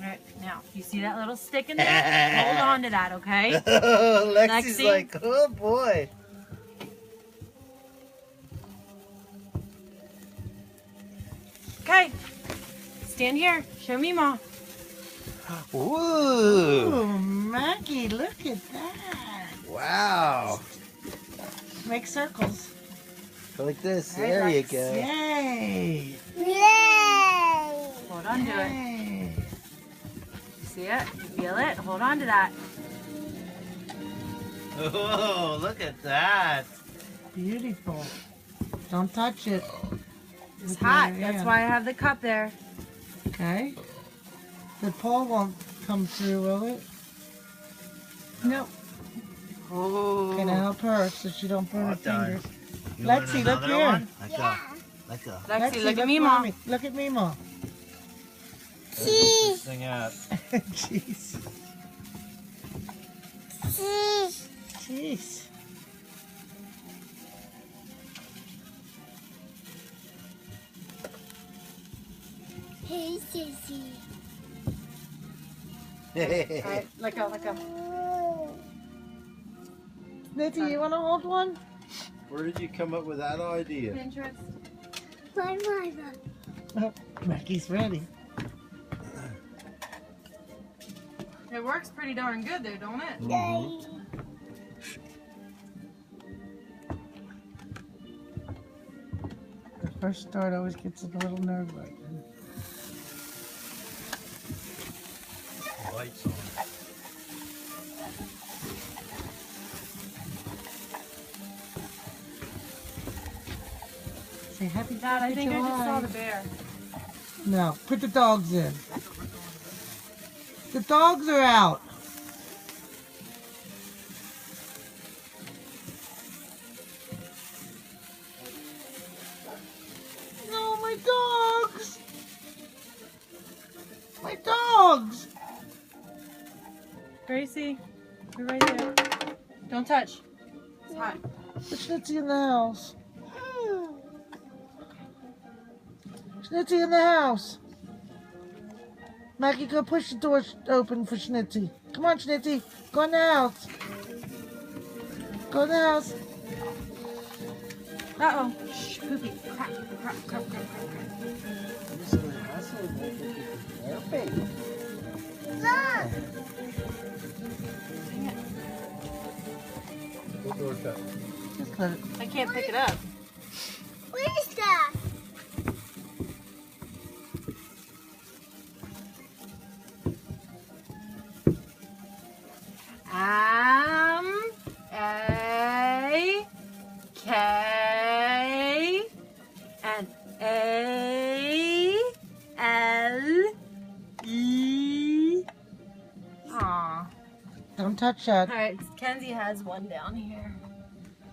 Alright, now, you see that little stick in there? Hold on to that, okay? Lexi's Lexi? like, oh boy. Okay. Stand here. Show me, Ma. Ooh. Ooh, Maggie, look at that. Wow. Make circles. Go like this. All right, There you Lex. go. Yay. Hold on to it. Yay. See it? You feel it? Hold on to that. Oh, look at that. Beautiful. Don't touch it. It's With hot. your That's hand. why I have the cup there. Okay. The pole won't come through, will it? Nope. Oh. Can I help her so she don't burn her All done. fingers? You want Lexi, look another here. one? Let go. Let go. Lexi, look at me, for Mom. me. Look at me, Mom. Get this thing out. Jeez. Jeez. Hey, Sissy. Alright, let go, let go. Nitty, you want to hold one? Where did you come up with that idea? Pinterest. My mother. Oh, Maggie's ready. It works pretty darn good there, don't it? The first start always gets a little nerve-wracking. Lights on. Say happy Dad, I 4th of think I just saw July. the bear. No, put the dogs in. The dogs are out. No, my dogs. My dogs. Gracie, you're right there. Don't touch. It's hot. Put Schnitzy in the house. Schnitzy in the house. Maggie, go push the door open for Schnitzy. Come on, Schnitzy. Go in the house. Go in the house. Uh-oh. Shh, poopy. Crap, crap, crap, crap, crap. Just let it. I can't pick it up. What is that? A-K and A-L-E. Aw. Don't touch that. Alright, Kenzie has one down here.